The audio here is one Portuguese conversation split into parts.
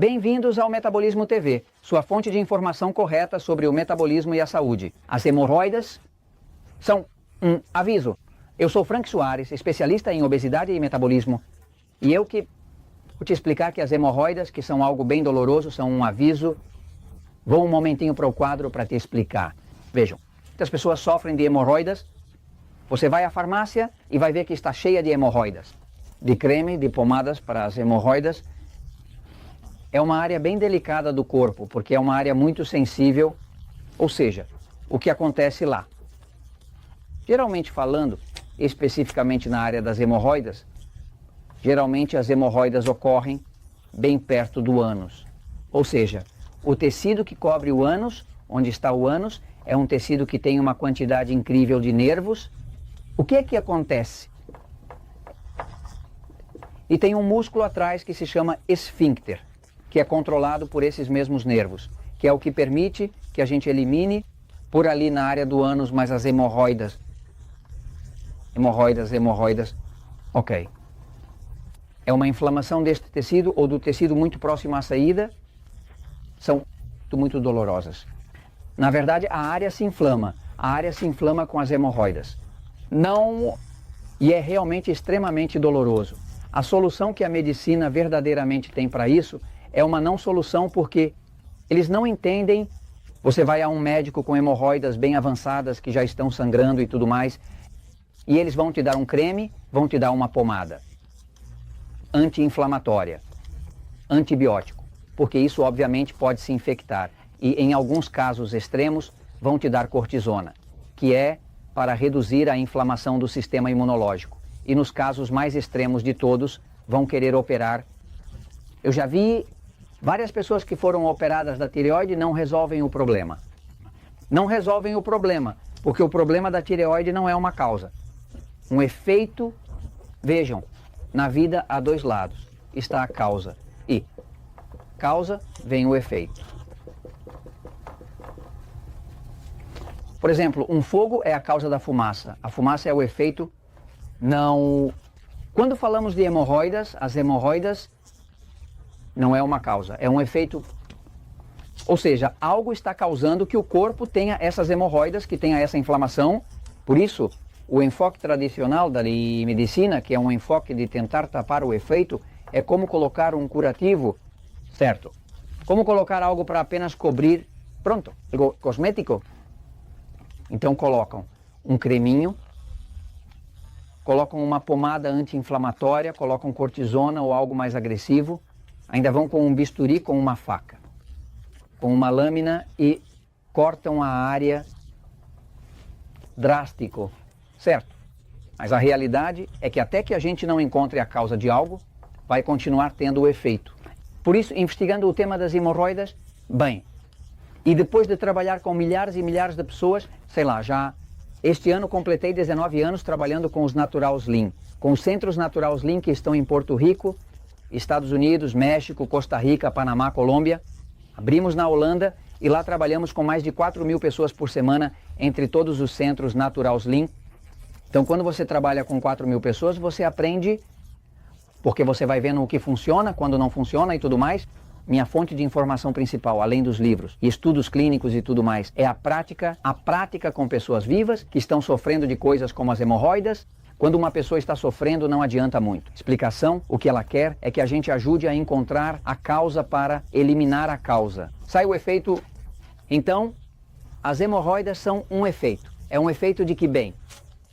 Bem-vindos ao Metabolismo TV, sua fonte de informação correta sobre o metabolismo e a saúde. As hemorroidas são um aviso. Eu sou Frank Soares, especialista em obesidade e metabolismo, e eu que vou te explicar que as hemorroidas, que são algo bem doloroso, são um aviso. Vou um momentinho para o quadro para te explicar. Vejam, muitas pessoas sofrem de hemorroidas. Você vai à farmácia e vai ver que está cheia de hemorroidas, de creme, de pomadas para as hemorroidas. É uma área bem delicada do corpo, porque é uma área muito sensível, ou seja, o que acontece lá. Geralmente falando, especificamente na área das hemorroidas, geralmente as hemorroidas ocorrem bem perto do ânus. Ou seja, o tecido que cobre o ânus, onde está o ânus, é um tecido que tem uma quantidade incrível de nervos. O que é que acontece? E tem um músculo atrás que se chama esfíncter, que é controlado por esses mesmos nervos, que é o que permite que a gente elimine por ali na área do ânus, mas as hemorroidas, ok. É uma inflamação deste tecido ou do tecido muito próximo à saída, são muito dolorosas. Na verdade, a área se inflama com as hemorroidas. Não, e é realmente extremamente doloroso. A solução que a medicina verdadeiramente tem para isso é uma não solução, porque eles não entendem. Você vai a um médico com hemorroidas bem avançadas que já estão sangrando e tudo mais, e eles vão te dar um creme, vão te dar uma pomada anti-inflamatória, antibiótico, porque isso obviamente pode se infectar. E em alguns casos extremos vão te dar cortisona, que é para reduzir a inflamação do sistema imunológico. E nos casos mais extremos de todos, vão querer operar. Eu já vi várias pessoas que foram operadas da tireoide e não resolvem o problema. Não resolvem o problema, porque o problema da tireoide não é uma causa. Um efeito, vejam, na vida há dois lados. Está a causa e causa vem o efeito. Por exemplo, um fogo é a causa da fumaça. A fumaça é o efeito. Não. Quando falamos de hemorroidas, as hemorroidas não é uma causa, é um efeito. Ou seja, algo está causando que o corpo tenha essas hemorroidas, que tenha essa inflamação. Por isso, o enfoque tradicional da medicina, que é um enfoque de tentar tapar o efeito, é como colocar um curativo, certo? Como colocar algo para apenas cobrir, pronto, algo cosmético. Então colocam um creminho, colocam uma pomada anti-inflamatória, colocam cortisona ou algo mais agressivo, ainda vão com um bisturi, com uma faca, com uma lâmina e cortam a área drástico, certo? Mas a realidade é que até que a gente não encontre a causa de algo, vai continuar tendo o efeito. Por isso, investigando o tema das hemorroidas, bem, e depois de trabalhar com milhares e milhares de pessoas, sei lá, já este ano completei 19 anos trabalhando com os Natural Slim, com os centros Natural Slim que estão em Porto Rico, Estados Unidos, México, Costa Rica, Panamá, Colômbia. Abrimos na Holanda e lá trabalhamos com mais de 4.000 pessoas por semana entre todos os centros Natural Slim. Então, quando você trabalha com 4.000 pessoas, você aprende, porque você vai vendo o que funciona, quando não funciona e tudo mais. Minha fonte de informação principal, além dos livros e estudos clínicos e tudo mais, é a prática com pessoas vivas que estão sofrendo de coisas como as hemorroidas. Quando uma pessoa está sofrendo, não adianta muito. Explicação, o que ela quer é que a gente ajude a encontrar a causa para eliminar a causa. Sai o efeito. Então, as hemorroidas são um efeito. É um efeito de que bem?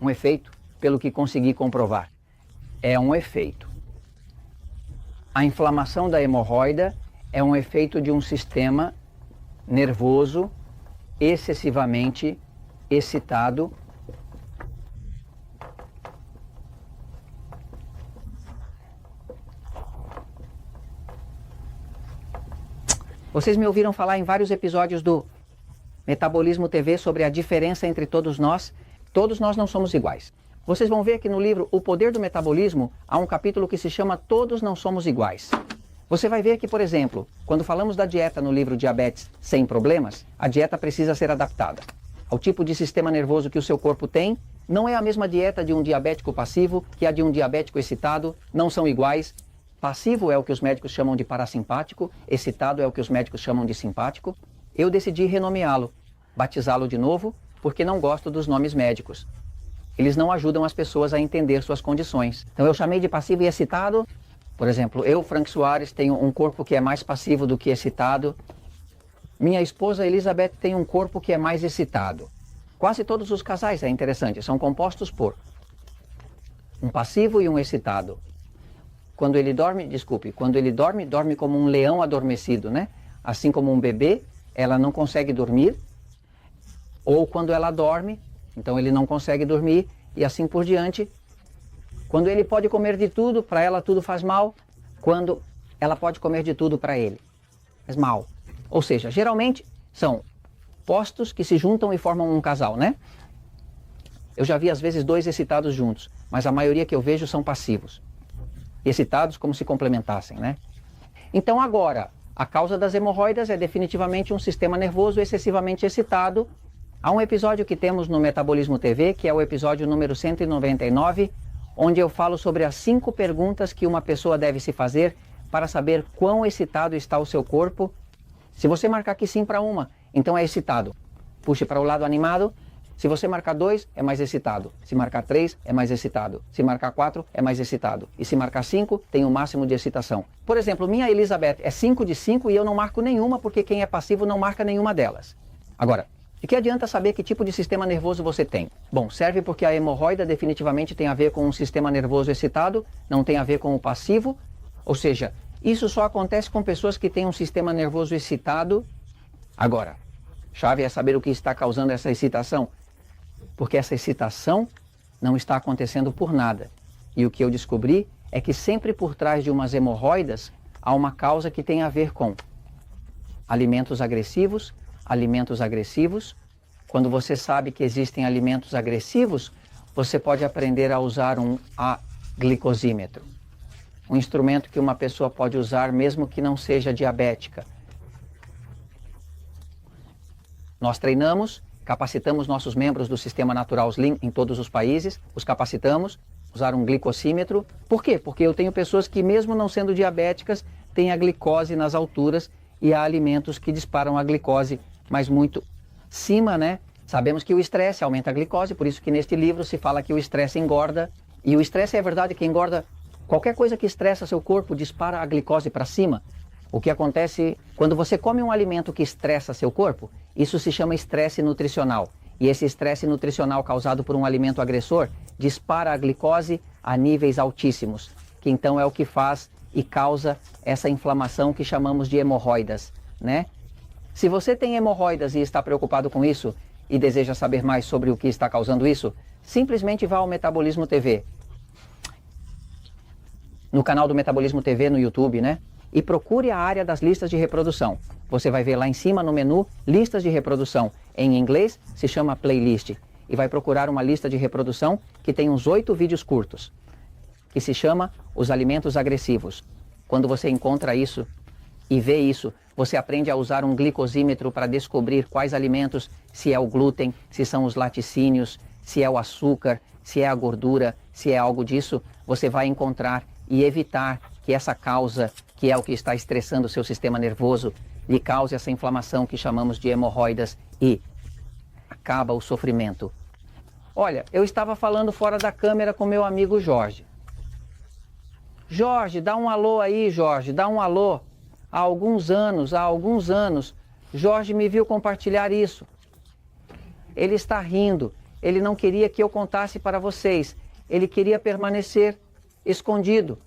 Um efeito, pelo que consegui comprovar, é um efeito. A inflamação da hemorroida é um efeito de um sistema nervoso excessivamente excitado. Vocês me ouviram falar em vários episódios do Metabolismo TV sobre a diferença entre todos nós. Todos nós não somos iguais. Vocês vão ver que no livro O Poder do Metabolismo há um capítulo que se chama Todos Não Somos Iguais. Você vai ver que, por exemplo, quando falamos da dieta no livro Diabetes Sem Problemas, a dieta precisa ser adaptada ao tipo de sistema nervoso que o seu corpo tem. Não é a mesma dieta de um diabético passivo que a de um diabético excitado, não são iguais. Passivo é o que os médicos chamam de parasimpático, excitado é o que os médicos chamam de simpático. Eu decidi renomeá-lo, batizá-lo de novo, porque não gosto dos nomes médicos. Eles não ajudam as pessoas a entender suas condições. Então eu chamei de passivo e excitado. Por exemplo, eu, Frank Soares, tenho um corpo que é mais passivo do que excitado. Minha esposa Elizabeth tem um corpo que é mais excitado. Quase todos os casais, é interessante, são compostos por um passivo e um excitado. Quando ele dorme, dorme como um leão adormecido, né? Assim como um bebê, ela não consegue dormir. Ou quando ela dorme, então ele não consegue dormir e assim por diante. Quando ele pode comer de tudo, para ela tudo faz mal. Quando ela pode comer de tudo, para ele faz mal. Ou seja, geralmente são postos que se juntam e formam um casal, né? Eu já vi às vezes dois excitados juntos, mas a maioria que eu vejo são passivos. Excitados como se complementassem, né? Então agora, a causa das hemorroidas é definitivamente um sistema nervoso excessivamente excitado. Há um episódio que temos no Metabolismo TV, que é o episódio número 199, onde eu falo sobre as 5 perguntas que uma pessoa deve se fazer para saber quão excitado está o seu corpo. Se você marcar aqui sim para uma, então é excitado. Puxe para o lado animado. Se você marcar 2, é mais excitado. Se marcar 3, é mais excitado. Se marcar 4, é mais excitado. E se marcar 5, tem o máximo de excitação. Por exemplo, minha Elizabeth é 5 de 5 e eu não marco nenhuma porque quem é passivo não marca nenhuma delas. Agora, de que adianta saber que tipo de sistema nervoso você tem? Bom, serve porque a hemorroida definitivamente tem a ver com um sistema nervoso excitado, não tem a ver com o passivo. Ou seja, isso só acontece com pessoas que têm um sistema nervoso excitado. Agora, chave é saber o que está causando essa excitação. Porque essa excitação não está acontecendo por nada. E o que eu descobri é que sempre por trás de umas hemorroidas há uma causa que tem a ver com alimentos agressivos. Quando você sabe que existem alimentos agressivos, você pode aprender a usar um glicosímetro. Um instrumento que uma pessoa pode usar mesmo que não seja diabética. Nós treinamos, capacitamos nossos membros do Sistema Natural Slim em todos os países, os capacitamos a usar um glicosímetro. Por quê? Porque eu tenho pessoas que mesmo não sendo diabéticas, têm a glicose nas alturas e há alimentos que disparam a glicose, mas muito acima, né? Sabemos que o estresse aumenta a glicose, por isso que neste livro se fala que o estresse engorda. E o estresse é verdade que engorda. Qualquer coisa que estressa seu corpo dispara a glicose para cima. O que acontece quando você come um alimento que estressa seu corpo, isso se chama estresse nutricional. E esse estresse nutricional causado por um alimento agressor dispara a glicose a níveis altíssimos, que então é o que faz e causa essa inflamação que chamamos de hemorroidas, né? Se você tem hemorroidas e está preocupado com isso e deseja saber mais sobre o que está causando isso, simplesmente vá ao Metabolismo TV. No canal do Metabolismo TV no YouTube, né? E procure a área das listas de reprodução. Você vai ver lá em cima no menu, listas de reprodução. Em inglês, se chama playlist. E vai procurar uma lista de reprodução que tem uns 8 vídeos curtos, que se chama Os Alimentos Agressivos. Quando você encontra isso e vê isso, você aprende a usar um glicosímetro para descobrir quais alimentos, se é o glúten, se são os laticínios, se é o açúcar, se é a gordura, se é algo disso, você vai encontrar e evitar que essa causa, que é o que está estressando o seu sistema nervoso, lhe cause essa inflamação que chamamos de hemorroidas e acaba o sofrimento. Olha, eu estava falando fora da câmera com meu amigo Jorge. Jorge, dá um alô aí, Jorge, dá um alô. Há alguns anos, Jorge me viu compartilhar isso. Ele está rindo, ele não queria que eu contasse para vocês, ele queria permanecer escondido,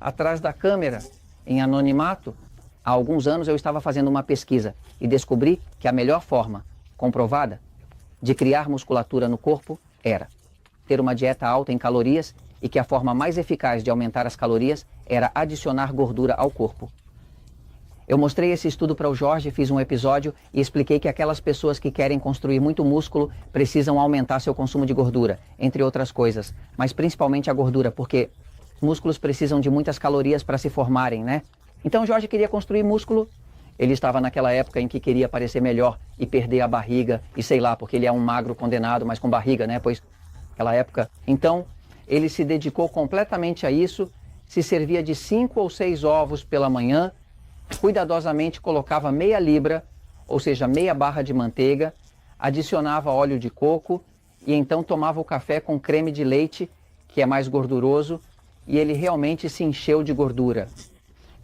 atrás da câmera, em anonimato. Há alguns anos eu estava fazendo uma pesquisa e descobri que a melhor forma, comprovada, de criar musculatura no corpo era ter uma dieta alta em calorias e que a forma mais eficaz de aumentar as calorias era adicionar gordura ao corpo. Eu mostrei esse estudo para o Jorge, fiz um episódio e expliquei que aquelas pessoas que querem construir muito músculo precisam aumentar seu consumo de gordura, entre outras coisas, mas principalmente a gordura, porque músculos precisam de muitas calorias para se formarem, né? Então o Jorge queria construir músculo, ele estava naquela época em que queria parecer melhor e perder a barriga, e sei lá, porque ele é um magro condenado, mas com barriga, né? Pois, aquela época. Então, ele se dedicou completamente a isso se servia de 5 ou 6 ovos pela manhã, cuidadosamente colocava meia libra, ou seja, meia barra de manteiga, adicionava óleo de coco e então tomava o café com creme de leite, que é mais gorduroso, e ele realmente se encheu de gordura.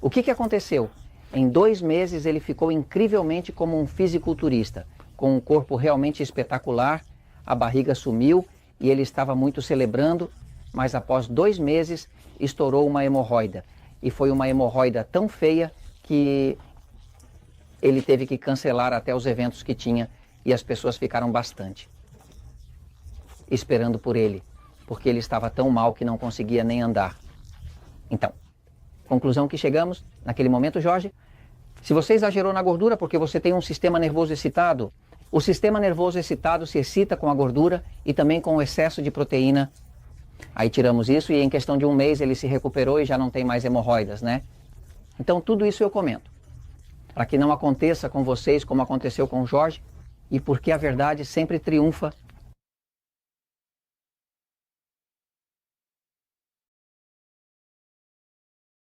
O que aconteceu? Em 2 meses ele ficou incrivelmente como um fisiculturista, com um corpo realmente espetacular, a barriga sumiu e ele estava muito celebrando, mas após 2 meses estourou uma hemorroida. E foi uma hemorroida tão feia que ele teve que cancelar até os eventos que tinha e as pessoas ficaram bastante esperando por ele, porque ele estava tão mal que não conseguia nem andar. Então, conclusão que chegamos naquele momento, Jorge, se você exagerou na gordura porque você tem um sistema nervoso excitado, o sistema nervoso excitado se excita com a gordura e também com o excesso de proteína. Aí tiramos isso e em questão de 1 mês ele se recuperou e já não tem mais hemorroidas, né? Então tudo isso eu comento, para que não aconteça com vocês como aconteceu com o Jorge e porque a verdade sempre triunfa